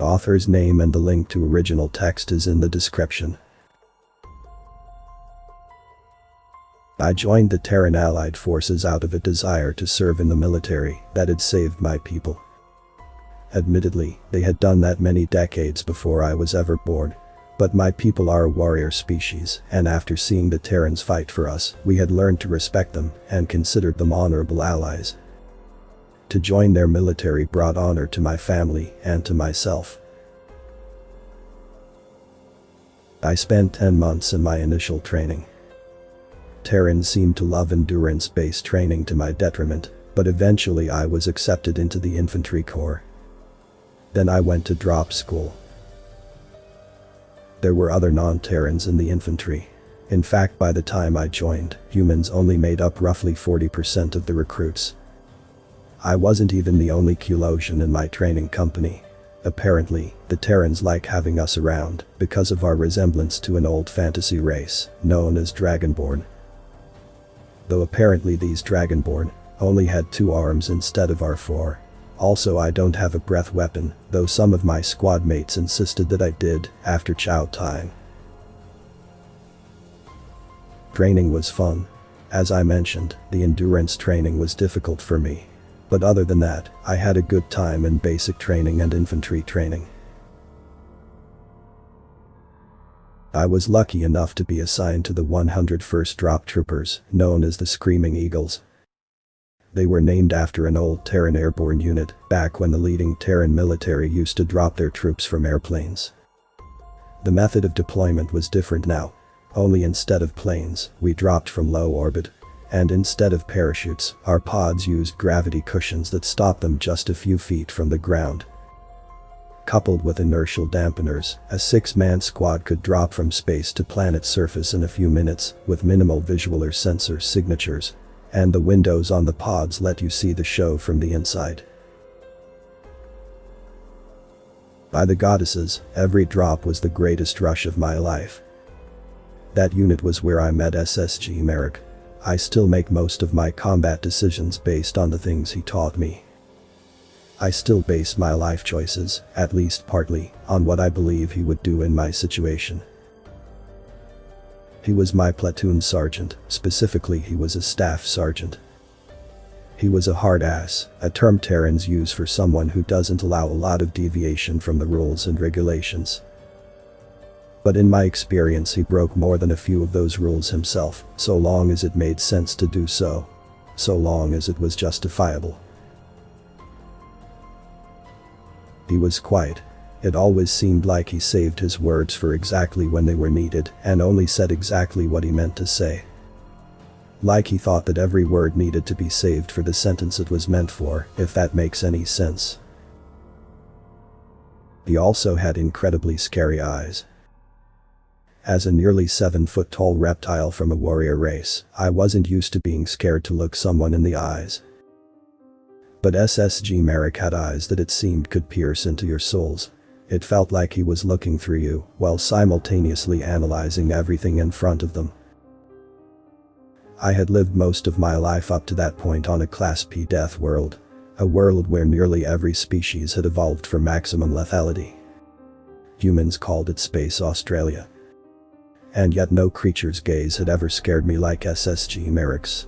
Author's name and the link to original text is in the description. I joined the Terran Allied forces out of a desire to serve in the military that had saved my people. Admittedly, they had done that many decades before I was ever born. But my people are a warrior species, and after seeing the Terrans fight for us, we had learned to respect them and considered them honorable allies. To join their military brought honor to my family and to myself. I spent 10 months in my initial training. Terrans seemed to love endurance-based training to my detriment, but eventually I was accepted into the infantry corps. Then I went to drop school. There were other non-Terrans in the infantry. In fact, by the time I joined, humans only made up roughly 40% of the recruits. I wasn't even the only Kulosian in my training company. Apparently, the Terrans like having us around because of our resemblance to an old fantasy race known as Dragonborn. Though apparently these Dragonborn only had 2 arms instead of our 4. Also, I don't have a breath weapon, though some of my squad mates insisted that I did after chow time. Training was fun. As I mentioned, the endurance training was difficult for me. But other than that, I had a good time in basic training and infantry training. I was lucky enough to be assigned to the 101st Drop Troopers, known as the Screaming Eagles. They were named after an old Terran airborne unit, back when the leading Terran military used to drop their troops from airplanes. The method of deployment was different now. Only instead of planes, we dropped from low orbit. And instead of parachutes, our pods used gravity cushions that stopped them just a few feet from the ground. Coupled with inertial dampeners, a 6-man squad could drop from space to planet's surface in a few minutes, with minimal visual or sensor signatures. And the windows on the pods let you see the show from the inside. By the goddesses, every drop was the greatest rush of my life. That unit was where I met SSG Merrick. I still make most of my combat decisions based on the things he taught me. I still base my life choices, at least partly, on what I believe he would do in my situation. He was my platoon sergeant, specifically he was a staff sergeant. He was a hard ass, a term Terrans use for someone who doesn't allow a lot of deviation from the rules and regulations. But in my experience he broke more than a few of those rules himself, so long as it made sense to do so. So long as it was justifiable. He was quiet. It always seemed like he saved his words for exactly when they were needed and only said exactly what he meant to say. Like he thought that every word needed to be saved for the sentence it was meant for, if that makes any sense. He also had incredibly scary eyes. As a nearly 7-foot-tall reptile from a warrior race, I wasn't used to being scared to look someone in the eyes. But SSG Merrick had eyes that it seemed could pierce into your souls. It felt like he was looking through you while simultaneously analyzing everything in front of them. I had lived most of my life up to that point on a Class P death world. A world where nearly every species had evolved for maximum lethality. Humans called it Space Australia. And yet no creature's gaze had ever scared me like SSG Merrick's.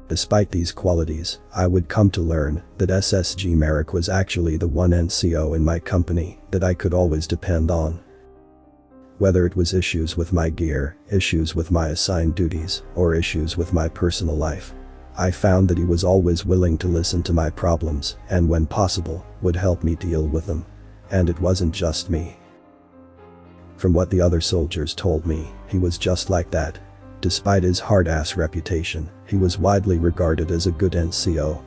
Despite these qualities, I would come to learn that SSG Merrick was actually the one NCO in my company that I could always depend on. Whether it was issues with my gear, issues with my assigned duties, or issues with my personal life, I found that he was always willing to listen to my problems and, when possible, would help me deal with them. And it wasn't just me. From what the other soldiers told me, he was just like that. Despite his hard-ass reputation, he was widely regarded as a good NCO.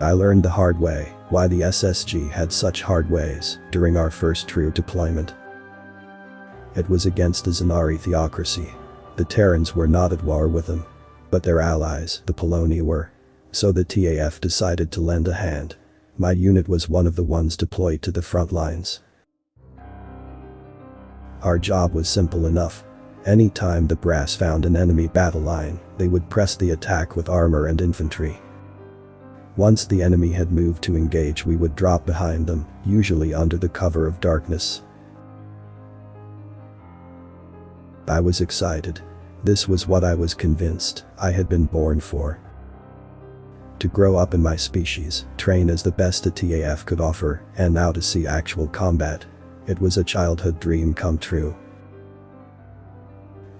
I learned the hard way why the SSG had such hard ways during our first true deployment. It was against the Zanari theocracy. The Terrans were not at war with them. But their allies, the Poloni, were. So the TAF decided to lend a hand. My unit was one of the ones deployed to the front lines. Our job was simple enough. Any time the brass found an enemy battle line, they would press the attack with armor and infantry. Once the enemy had moved to engage, we would drop behind them, usually under the cover of darkness. I was excited. This was what I was convinced I had been born for. To grow up in my species, train as the best the TAF could offer, and now to see actual combat. It was a childhood dream come true.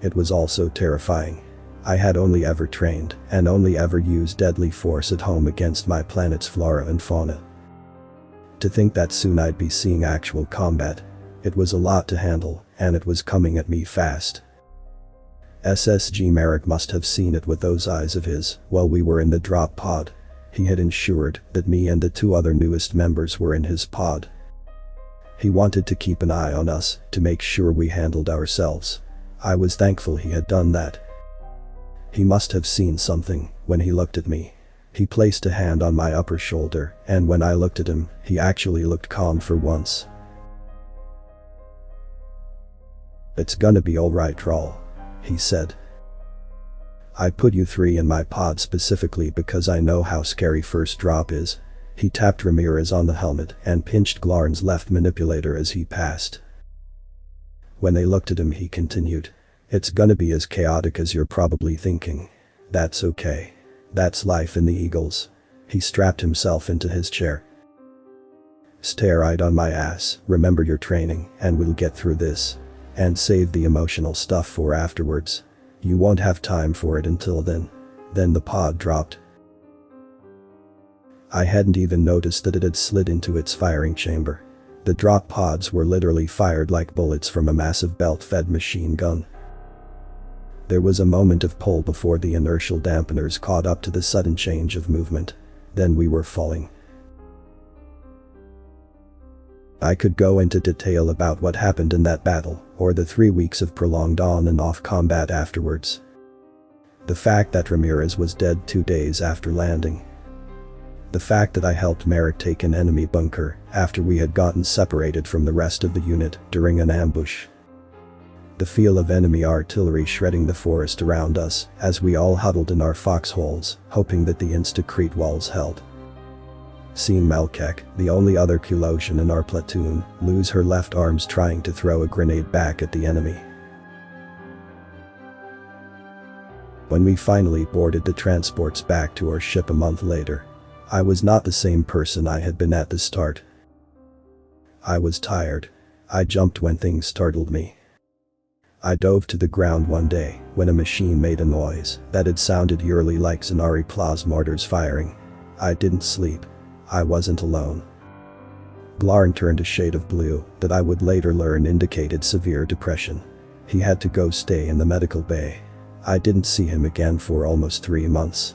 It was also terrifying. I had only ever trained and only ever used deadly force at home against my planet's flora and fauna. To think that soon I'd be seeing actual combat. It was a lot to handle, and it was coming at me fast. SSG Merrick must have seen it with those eyes of his while we were in the drop pod. He had ensured that me and the 2 other newest members were in his pod. He wanted to keep an eye on us to make sure we handled ourselves. I was thankful he had done that. He must have seen something when he looked at me. He placed a hand on my upper shoulder, and when I looked at him, he actually looked calm for once. "It's gonna be alright, Rawl," he said. "I put you 3 in my pod specifically because I know how scary first drop is." He tapped Ramirez on the helmet and pinched Glarn's left manipulator as he passed. When they looked at him, he continued, "It's gonna be as chaotic as you're probably thinking. That's okay. That's life in the Eagles." He strapped himself into his chair. "Stare right on my ass, remember your training, and we'll get through this. And save the emotional stuff for afterwards. You won't have time for it until then." Then the pod dropped. I hadn't even noticed that it had slid into its firing chamber. The drop pods were literally fired like bullets from a massive belt-fed machine gun. There was a moment of pull before the inertial dampeners caught up to the sudden change of movement. Then we were falling. I could go into detail about what happened in that battle, or the 3 weeks of prolonged on and off combat afterwards. The fact that Ramirez was dead 2 days after landing. The fact that I helped Merrick take an enemy bunker after we had gotten separated from the rest of the unit during an ambush. The feel of enemy artillery shredding the forest around us as we all huddled in our foxholes, hoping that the Instacrete walls held. Seeing Melkek, the only other Kulosian in our platoon, lose her left arms trying to throw a grenade back at the enemy. When we finally boarded the transports back to our ship a month later, I was not the same person I had been at the start. I was tired. I jumped when things startled me. I dove to the ground one day when a machine made a noise that had sounded eerily like Zanari Pla's mortars firing. I didn't sleep. I wasn't alone. Glarn turned a shade of blue that I would later learn indicated severe depression. He had to go stay in the medical bay. I didn't see him again for almost 3 months.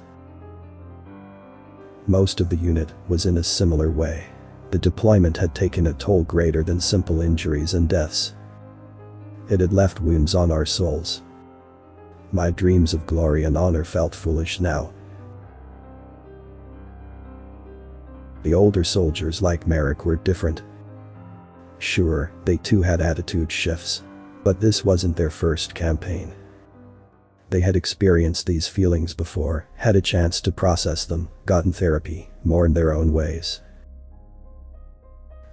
Most of the unit was in a similar way. The deployment had taken a toll greater than simple injuries and deaths. It had left wounds on our souls. My dreams of glory and honor felt foolish now. The older soldiers like Merrick were different. Sure, they too had attitude shifts. But this wasn't their first campaign. They had experienced these feelings before, had a chance to process them, gotten therapy, mourned their own ways.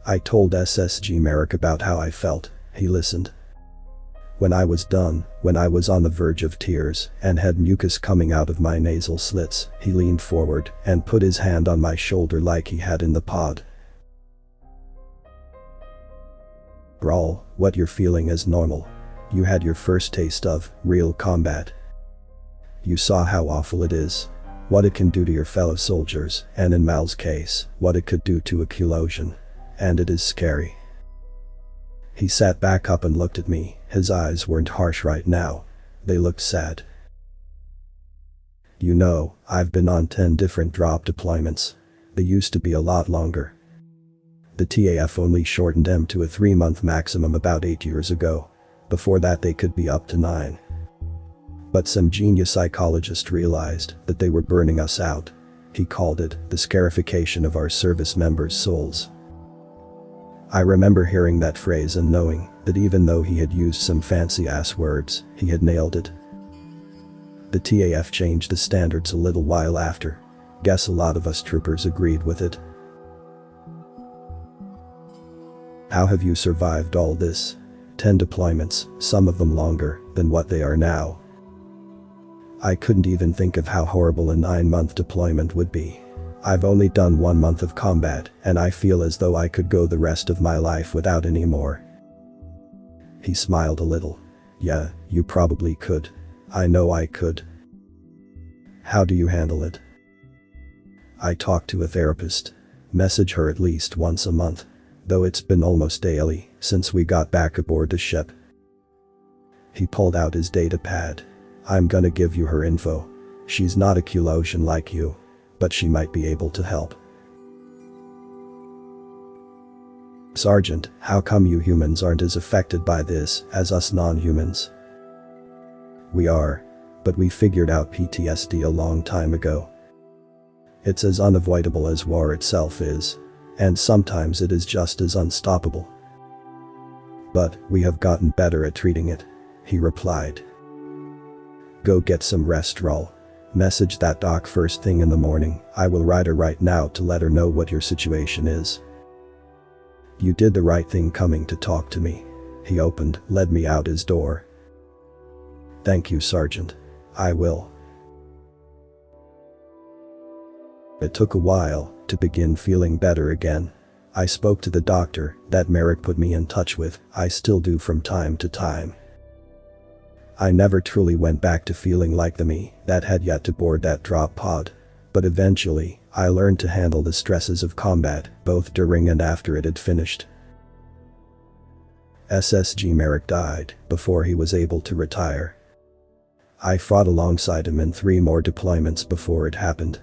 I told SSG Merrick about how I felt. He listened. When I was done, when I was on the verge of tears and had mucus coming out of my nasal slits, he leaned forward and put his hand on my shoulder like he had in the pod. "Rawl, what you're feeling is normal. You had your first taste of real combat. You saw how awful it is. What it can do to your fellow soldiers, and in Mal's case, what it could do to a Kulosian. And it is scary." He sat back up and looked at me. His eyes weren't harsh right now. They looked sad. "You know, I've been on 10 different drop deployments. They used to be a lot longer. The TAF only shortened them to a 3-month maximum about 8 years ago. Before that they could be up to 9. But some genius psychologist realized that they were burning us out. He called it the scarification of our service members' souls." I remember hearing that phrase and knowing that even though he had used some fancy-ass words, he had nailed it. The TAF changed the standards a little while after. Guess a lot of us troopers agreed with it. How have you survived all this? 10 deployments, some of them longer than what they are now. I couldn't even think of how horrible a 9-month deployment would be. I've only done 1 month of combat, and I feel as though I could go the rest of my life without any more. He smiled a little. Yeah, you probably could. I know I could. How do you handle it? I talk to a therapist. Message her at least once a month. Though it's been almost daily since we got back aboard the ship. He pulled out his data pad. I'm gonna give you her info. She's not a Kulosian like you, but she might be able to help. Sergeant, how come you humans aren't as affected by this as us non-humans? We are, but we figured out PTSD a long time ago. It's as unavoidable as war itself is, and sometimes it is just as unstoppable. But we have gotten better at treating it, he replied. Go get some rest, Raul. Message that doc first thing in the morning. I will write her right now to let her know what your situation is. You did the right thing coming to talk to me. He led me out his door. Thank you, Sergeant. I will. It took a while to begin feeling better again. I spoke to the doctor that Merrick put me in touch with. I still do from time to time. I never truly went back to feeling like the me that had yet to board that drop pod. But eventually, I learned to handle the stresses of combat, both during and after it had finished. SSG Merrick died before he was able to retire. I fought alongside him in 3 more deployments before it happened.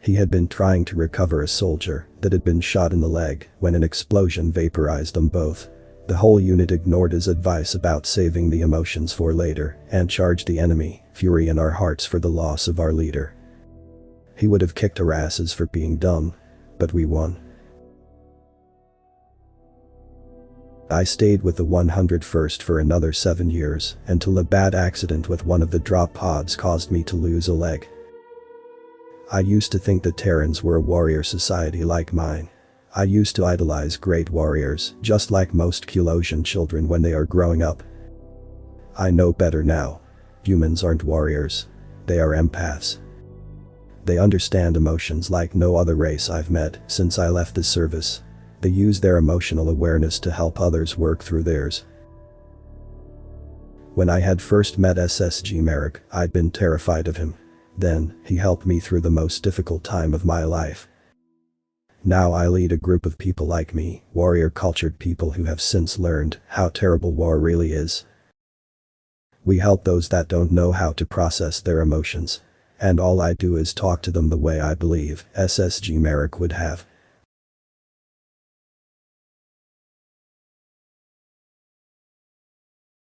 He had been trying to recover a soldier that had been shot in the leg when an explosion vaporized them both. The whole unit ignored his advice about saving the emotions for later and charged the enemy, fury in our hearts for the loss of our leader. He would have kicked our asses for being dumb, but we won. I stayed with the 101st for another 7 years until a bad accident with one of the drop pods caused me to lose a leg. I used to think the Terrans were a warrior society like mine. I used to idolize great warriors, just like most Kulosian children when they are growing up. I know better now. Humans aren't warriors. They are empaths. They understand emotions like no other race I've met since I left the service. They use their emotional awareness to help others work through theirs. When I had first met SSG Merrick, I'd been terrified of him. Then, he helped me through the most difficult time of my life. Now I lead a group of people like me, warrior-cultured people who have since learned how terrible war really is. We help those that don't know how to process their emotions. And all I do is talk to them the way I believe SSG Merrick would have.